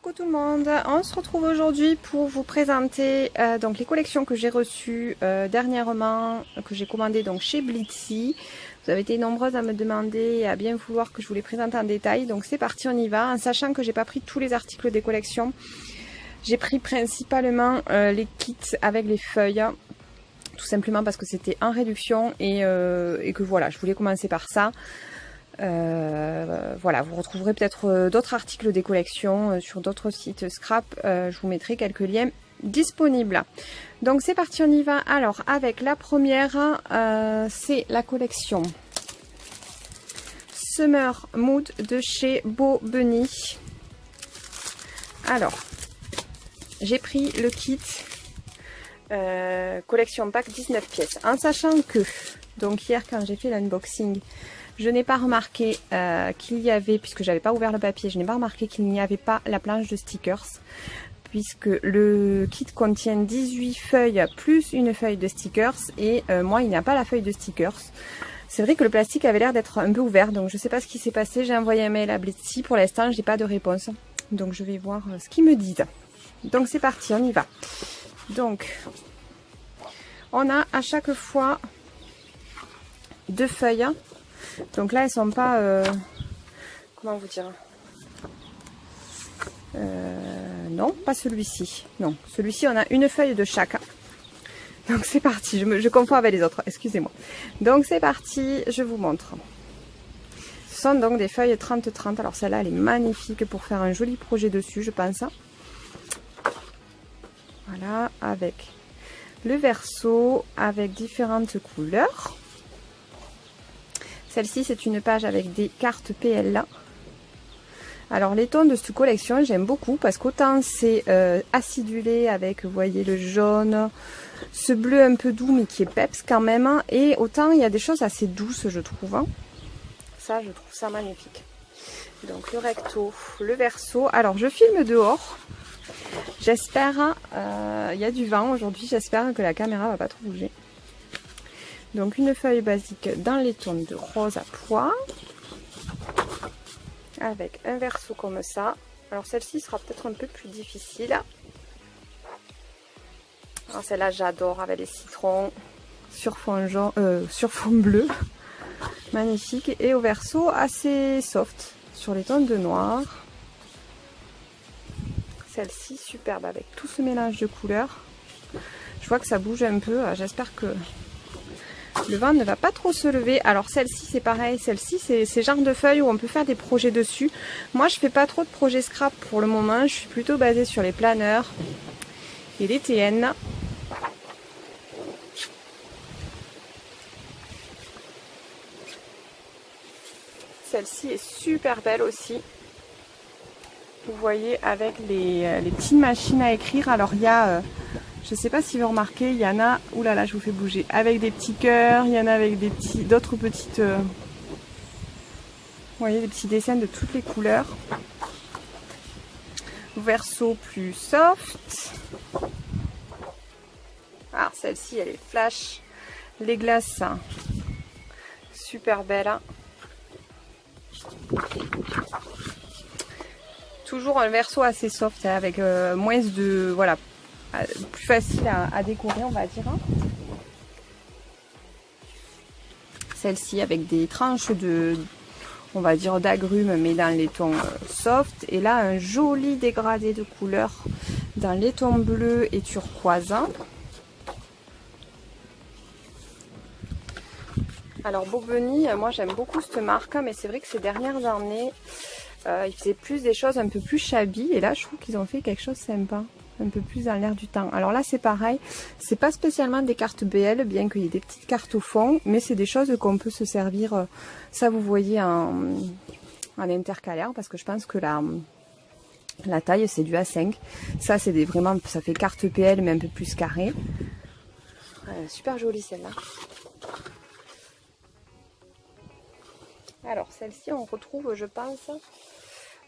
Coucou tout le monde, on se retrouve aujourd'hui pour vous présenter donc les collections que j'ai reçues dernièrement, que j'ai commandées donc chez Blitzy. Vous avez été nombreuses à me demander et à bien vouloir que je vous les présente en détail, donc c'est parti, on y va, en sachant que j'ai pas pris tous les articles des collections. J'ai pris principalement les kits avec les feuilles, tout simplement parce que c'était en réduction et que voilà, je voulais commencer par ça. Voilà, vous retrouverez peut-être d'autres articles des collections sur d'autres sites scrap. Je vous mettrai quelques liens disponibles. Donc c'est parti, on y va. Alors avec la première, c'est la collection Summer Mood de chez Beau Bunny. Alors j'ai pris le kit collection pack 19 pièces, en sachant que donc hier quand j'ai fait l'unboxing, je n'ai pas remarqué qu'il y avait, puisque j'avais pas ouvert le papier, je n'ai pas remarqué qu'il n'y avait pas la planche de stickers, puisque le kit contient 18 feuilles plus une feuille de stickers, et moi il n'y a pas la feuille de stickers. C'est vrai que le plastique avait l'air d'être un peu ouvert, donc je ne sais pas ce qui s'est passé. J'ai envoyé un mail à Blitzy, pour l'instant j'ai pas de réponse, donc je vais voir ce qu'ils me disent. Donc c'est parti, on y va. Donc on a à chaque fois deux feuilles. Donc là, elles sont pas... comment vous dire, non, pas celui-ci. Non, celui-ci, on a une feuille de chaque. Donc c'est parti, je confonds avec les autres, excusez-moi. Donc c'est parti, je vous montre. Ce sont donc des feuilles 30-30. Alors celle-là, elle est magnifique pour faire un joli projet dessus, je pense. Voilà, avec le verso, avec différentes couleurs. Celle-ci, c'est une page avec des cartes PL. Alors, les tons de cette collection, j'aime beaucoup parce qu'autant c'est acidulé avec, vous voyez, le jaune, ce bleu un peu doux mais qui est peps quand même. Et autant il y a des choses assez douces, je trouve. Ça, je trouve ça magnifique. Donc, le recto, le verso. Alors, je filme dehors. J'espère, il y a du vent aujourd'hui, j'espère que la caméra va pas trop bouger. Donc une feuille basique dans les tons de rose à pois, avec un verso comme ça. Alors celle-ci sera peut-être un peu plus difficile. Alors celle-là j'adore, avec les citrons sur fond jaune, sur fond bleu, magnifique. Et au verso assez soft sur les tons de noir. Celle-ci superbe avec tout ce mélange de couleurs. Je vois que ça bouge un peu, j'espère que le vent ne va pas trop se lever. Alors celle-ci c'est pareil, celle-ci c'est genre de feuilles où on peut faire des projets dessus. Moi je fais pas trop de projets scrap pour le moment, je suis plutôt basée sur les planeurs et les TN. Celle-ci est super belle aussi. Vous voyez avec les petites machines à écrire. Alors il y a... je ne sais pas si vous remarquez, il y en a, oulala, je vous fais bouger, avec des petits cœurs, il y en a avec des petits, d'autres petites, vous voyez, des petits dessins de toutes les couleurs. Verso plus soft. Alors celle-ci, elle est flash. Les glaces, super belle. Toujours un verso assez soft, hein, avec moins de, voilà, plus facile à décorer, on va dire. Celle-ci avec des tranches de, on va dire, d'agrumes, mais dans les tons soft. Et là, un joli dégradé de couleurs dans les tons bleus et turquoise. Alors Beau Bunny, moi j'aime beaucoup cette marque, mais c'est vrai que ces dernières années, ils faisaient plus des choses un peu plus shabby. Et là, je trouve qu'ils ont fait quelque chose de sympa, un peu plus dans l'air du temps. Alors là c'est pareil, c'est pas spécialement des cartes BL, bien qu'il y ait des petites cartes au fond, mais c'est des choses qu'on peut se servir, ça vous voyez, en intercalaire, parce que je pense que la taille c'est du A5. Ça c'est vraiment, ça fait carte PL mais un peu plus carré. Super jolie celle-là. Alors celle-ci on retrouve, je pense,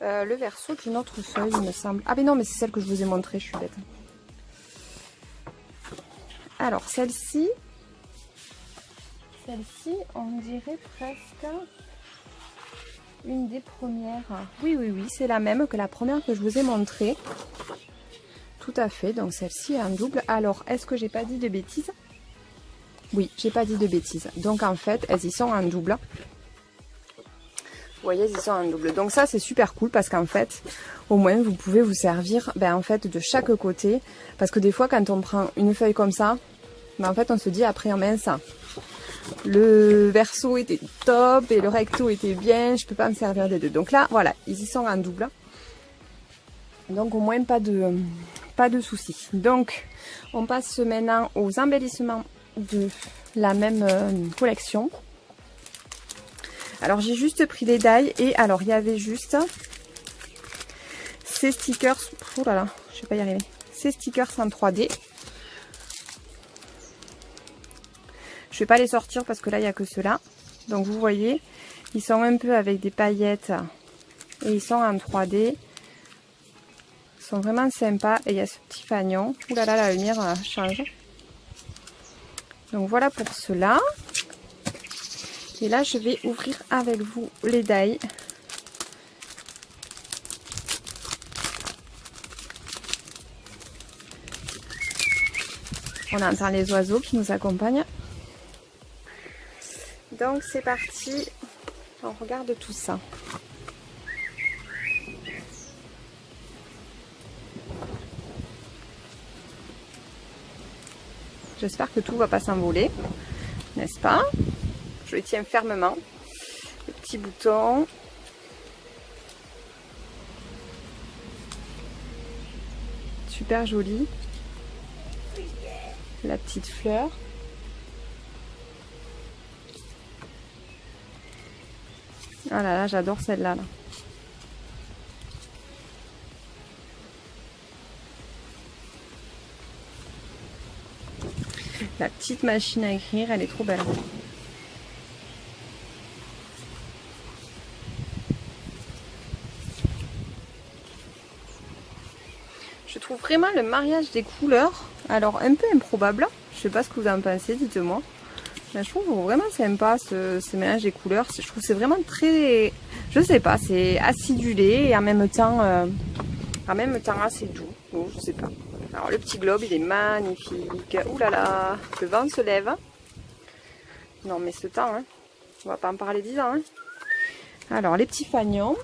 le verso d'une autre feuille, il me semble. Ah mais non, mais c'est celle que je vous ai montrée, je suis bête. Alors celle-ci, on dirait presque... une des premières. Oui, oui, oui, c'est la même que la première que je vous ai montrée. Tout à fait, donc celle-ci est en double. Alors, est-ce que j'ai pas dit de bêtises? Oui, j'ai pas dit de bêtises. Donc en fait, elles y sont en double. Vous voyez, elles y sont en double. Donc ça, c'est super cool parce qu'en fait, au moins, vous pouvez vous servir en fait, de chaque côté. Parce que des fois, quand on prend une feuille comme ça, en fait, on se dit après, mince, le verso était top et le recto était bien, je peux pas me servir des deux. Donc là, voilà, ils y sont en double. Donc au moins, pas de soucis. Donc, on passe maintenant aux embellissements de la même collection. Alors j'ai juste pris les die et alors il y avait juste ces stickers. Oh là là, je vais pas y arriver. Ces stickers en 3D. Je vais pas les sortir parce que là il n'y a que ceux-là. Donc vous voyez, ils sont un peu avec des paillettes et ils sont en 3D. Ils sont vraiment sympas et il y a ce petit fanion. Ouh là là, la lumière change. Donc voilà pour cela. Et là, je vais ouvrir avec vous les die. On entend les oiseaux qui nous accompagnent. Donc c'est parti. On regarde tout ça. J'espère que tout va pas s'envoler, n'est-ce pas? Je le tiens fermement. Le petit bouton. Super joli. La petite fleur. Ah là là, j'adore celle-là. Là. La petite machine à écrire, elle est trop belle. Je trouve vraiment le mariage des couleurs, alors un peu improbable. Je sais pas ce que vous en pensez, dites-moi. Mais je trouve vraiment sympa ce mélange des couleurs. Je trouve que c'est vraiment très, je sais pas, c'est acidulé et en même temps assez doux. Bon, je sais pas. Alors le petit globe, il est magnifique. Ouh là là, le vent se lève. Non mais ce temps, hein, on va pas en parler 10 ans. Hein. Alors les petits fanions.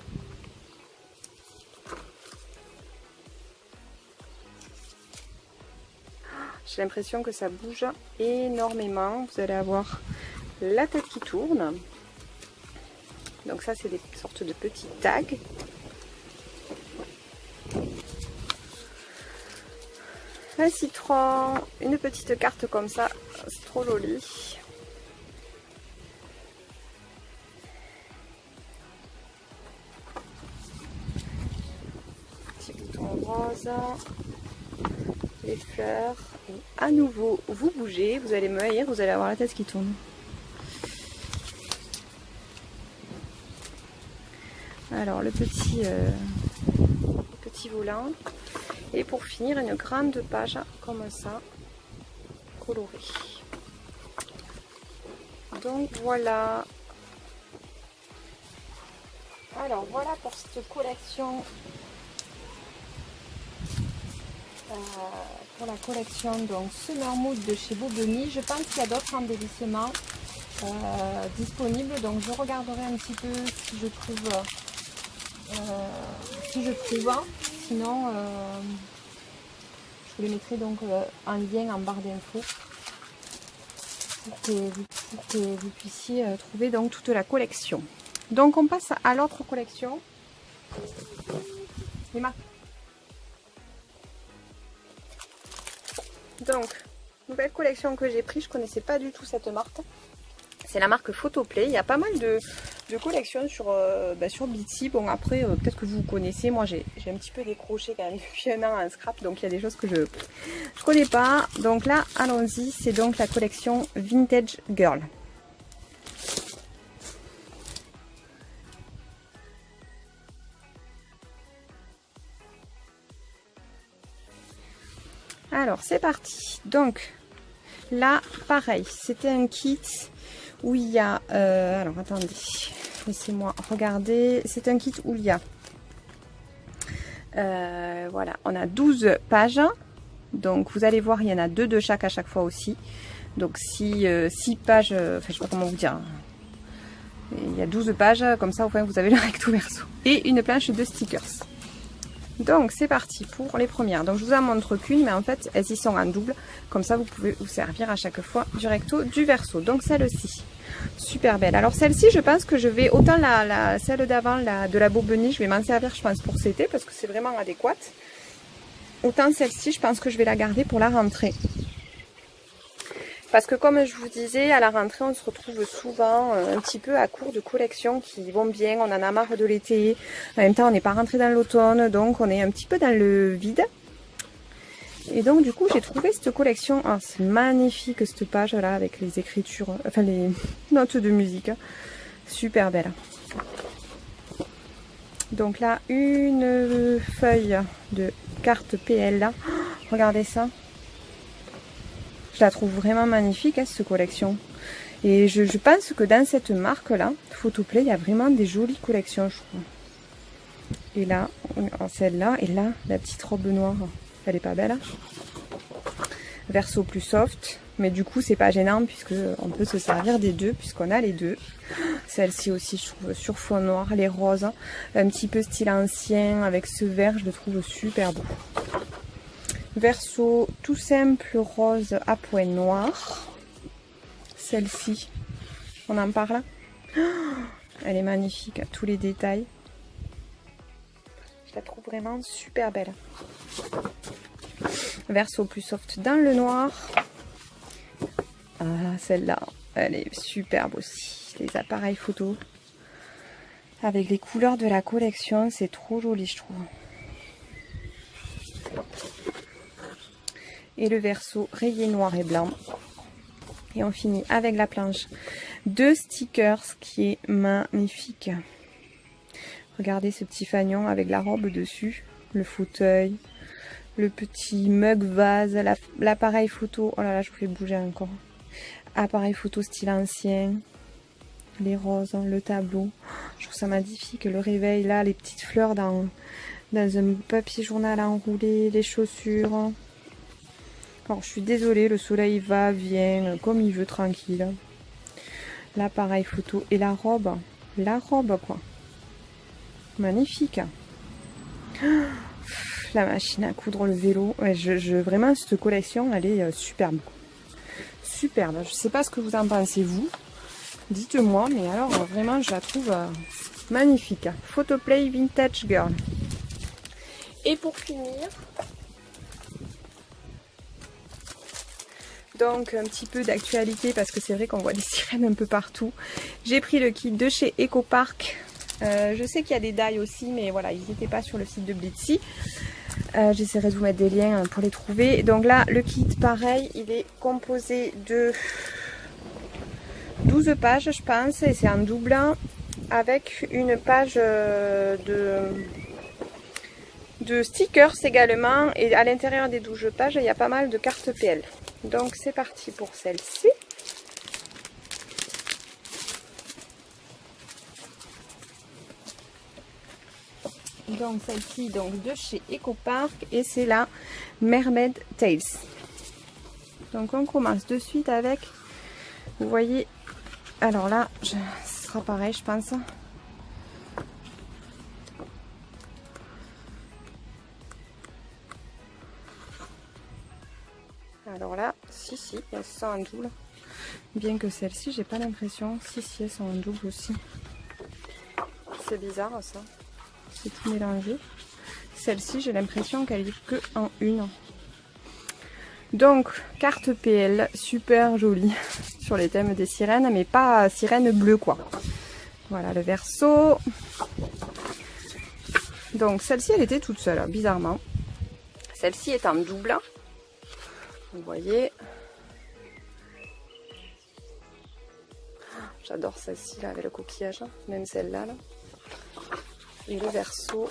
J'ai l'impression que ça bouge énormément. Vous allez avoir la tête qui tourne. Donc ça, c'est des sortes de petits tags. Un citron, une petite carte comme ça, c'est trop joli. Petit bouton rose. Les fleurs. Et à nouveau, vous bougez, vous allez me haïr, vous allez avoir la tête qui tourne. Alors le petit volant. Et pour finir, une grande page comme ça, colorée. Donc voilà. Alors voilà pour cette collection. Pour la collection donc Summer Mood de chez Boboni. Je pense qu'il y a d'autres embellissements disponibles, donc je regarderai un petit peu si je trouve sinon je vous les mettrai donc en lien en barre d'infos pour que vous puissiez trouver donc toute la collection. Donc on passe à l'autre collection. Donc, nouvelle collection que j'ai pris, je connaissais pas du tout cette marque. C'est la marque Photoplay. Il y a pas mal de collections sur Bitsy. Bon après, peut-être que vous connaissez. Moi j'ai un petit peu décroché quand même depuis un an en scrap. Donc il y a des choses que je connais pas. Donc là, allons-y. C'est donc la collection Vintage Girl. Alors c'est parti. Donc là pareil, c'était un kit où il y a... alors attendez, laissez-moi regarder. C'est un kit où il y a... voilà, on a 12 pages. Donc vous allez voir, il y en a 2 de chaque à chaque fois aussi. Donc 6 pages, enfin je sais pas comment vous dire. Il y a 12 pages, comme ça au moins vous avez le recto verso. Et une planche de stickers. Donc c'est parti pour les premières. Donc je vous en montre qu'une, mais en fait elles y sont en double. Comme ça vous pouvez vous servir à chaque fois du recto, du verso. Donc celle-ci, super belle. Alors celle-ci, je pense que je vais, autant celle d'avant, de la Bobenie, je vais m'en servir je pense pour cet été, parce que c'est vraiment adéquate. Autant celle-ci, je pense que je vais la garder pour la rentrée. Parce que comme je vous disais, à la rentrée, on se retrouve souvent un petit peu à court de collections qui vont bien. On en a marre de l'été. En même temps, on n'est pas rentré dans l'automne, donc on est un petit peu dans le vide. Et donc, du coup, j'ai trouvé cette collection. Oh, c'est magnifique cette page-là avec les écritures, enfin les notes de musique. Super belle. Donc là, une feuille de carte PL là. Oh, regardez ça. Je la trouve vraiment magnifique, hein, cette collection. Et je pense que dans cette marque-là, Photoplay, il y a vraiment des jolies collections, je trouve. Et là, celle-là, et là, la petite robe noire, elle est pas belle. Hein, verso plus soft, mais du coup, c'est pas gênant, puisque on peut se servir des deux, puisqu'on a les deux. Celle-ci aussi, je trouve, sur fond noir, les roses, hein, un petit peu style ancien, avec ce vert, je le trouve super beau. Verso tout simple rose à points noirs. Celle-ci, on en parle. Elle est magnifique, tous les détails. Je la trouve vraiment super belle. Verso plus soft dans le noir. Ah, celle-là, elle est superbe aussi. Les appareils photo avec les couleurs de la collection, c'est trop joli, je trouve. Et le verso rayé noir et blanc. Et on finit avec la planche de stickers qui est magnifique. Regardez ce petit fanion avec la robe dessus, le fauteuil, le petit mug vase, l'appareil photo. Oh là là, je vous fais bouger encore. Appareil photo style ancien, les roses, le tableau. Je trouve ça magnifique. Le réveil là, les petites fleurs dans un papier journal enroulé, les chaussures. Alors, je suis désolée, le soleil va, vient, comme il veut, tranquille. L'appareil photo et la robe quoi. Magnifique. La machine à coudre, le vélo. Ouais, vraiment, cette collection, elle est superbe. Superbe. Je sais pas ce que vous en pensez, vous. Dites-moi, mais alors, vraiment, je la trouve magnifique. Photoplay Vintage Girl. Et pour finir... Donc un petit peu d'actualité parce que c'est vrai qu'on voit des sirènes un peu partout. J'ai pris le kit de chez EcoPark. Je sais qu'il y a des die aussi, mais voilà, ils n'étaient pas sur le site de Blitzy. J'essaierai de vous mettre des liens pour les trouver. Donc là, le kit, pareil, il est composé de 12 pages, je pense, et c'est en double avec une page de stickers également. Et à l'intérieur des 12 pages, il y a pas mal de cartes PL. Donc c'est parti pour celle-ci. Donc celle-ci donc de chez EcoPark et c'est la Mermaid Tales. Donc on commence de suite avec, vous voyez, alors là, ce sera pareil je pense. Alors là, si, elles sont en double. Bien que celle-ci, j'ai pas l'impression. Si, elles sont en double aussi. C'est bizarre ça. C'est tout mélangé. Celle-ci, j'ai l'impression qu'elle est que en une. Donc, carte PL, super jolie. Sur les thèmes des sirènes, mais pas sirène bleue quoi. Voilà le verso. Donc, celle-ci, elle était toute seule, bizarrement. Celle-ci est en double. Vous voyez, j'adore celle-ci là avec le coquillage, même celle-là là. Et le verso,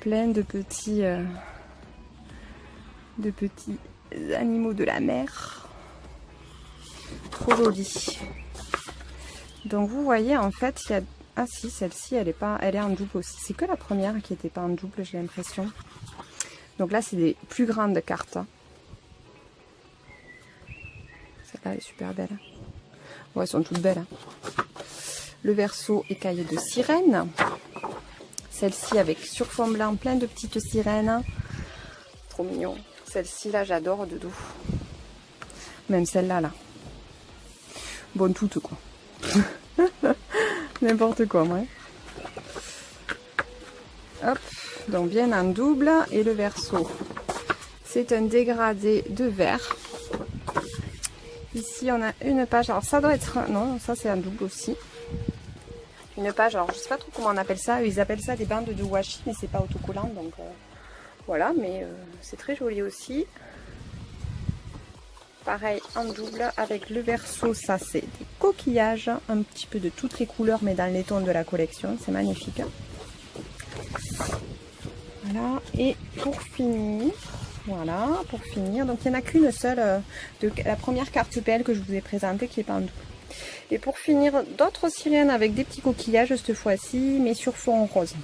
plein de petits animaux de la mer. trop joli. Donc vous voyez en fait il y a... Ah si, celle-ci elle est pas, elle est en double aussi. C'est que la première qui n'était pas en double, j'ai l'impression. Donc là c'est des plus grandes cartes. Celle-là elle est super belle. Ouais, elles sont toutes belles. Le verso écaillé de sirène. Celle-ci avec sur fond blanc plein de petites sirènes. Trop mignon. Celle-ci là j'adore de dos. Même celle-là là. Bonne toute quoi. N'importe quoi, ouais. Hop, donc bien en double. Et le verso, c'est un dégradé de vert. Ici, on a une page. Alors, ça doit être... Non, ça, c'est un double aussi. Une page, alors, je sais pas trop comment on appelle ça. Ils appellent ça des bandes de washi, mais c'est pas autocollant. Donc, voilà, mais c'est très joli aussi. Pareil en double avec le verso, ça c'est des coquillages, un petit peu de toutes les couleurs mais dans les tons de la collection, c'est magnifique. Voilà, et pour finir, donc il n'y en a qu'une seule de la première carte PL que je vous ai présentée qui est pas en double. Et pour finir, d'autres sirènes avec des petits coquillages cette fois-ci, mais sur fond rose.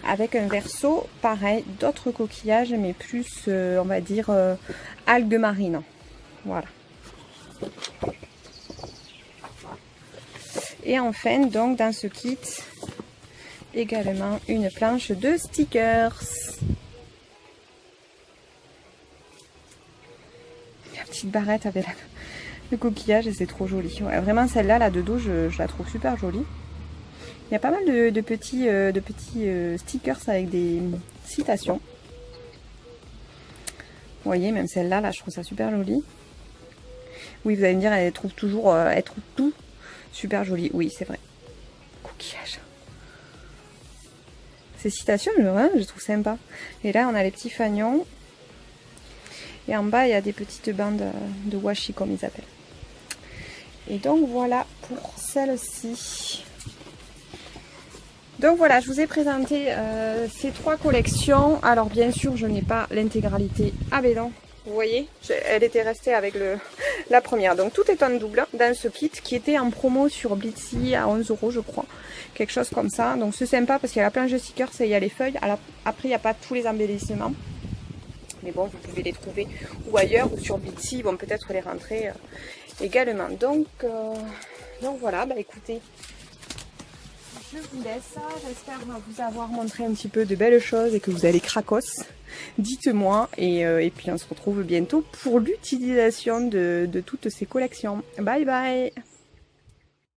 Avec un verso, pareil, d'autres coquillages, mais plus, on va dire, algues marines. Voilà. Et enfin, donc, dans ce kit, également une planche de stickers. La petite barrette avec le coquillage et c'est trop joli. Ouais, vraiment, celle-là, là, de dos, je la trouve super jolie. Il y a pas mal de petits stickers avec des citations. Vous voyez, même celle-là, là, je trouve ça super joli. Oui, vous allez me dire, elle trouve tout super joli. Oui, c'est vrai. Coquillage. Ces citations, je trouve sympa. Et là, on a les petits fagnons. Et en bas, il y a des petites bandes de washi, comme ils appellent. Et donc, voilà pour celle-ci. Donc voilà, je vous ai présenté ces trois collections. Alors bien sûr, je n'ai pas l'intégralité. Ah ben non, vous voyez, elle était restée avec la première. Donc tout est en double dans ce kit qui était en promo sur Blitsy à 11 € je crois. Quelque chose comme ça. Donc c'est sympa parce qu'il y a la planche de stickers et il y a les feuilles. Alors, après, il n'y a pas tous les embellissements. Mais bon, vous pouvez les trouver ou ailleurs ou sur Blitsy. Ils vont peut-être les rentrer également. Donc voilà, bah écoutez. Je vous laisse, j'espère vous avoir montré un petit peu de belles choses et que vous allez cracos. Dites-moi et puis on se retrouve bientôt pour l'utilisation de toutes ces collections. Bye bye!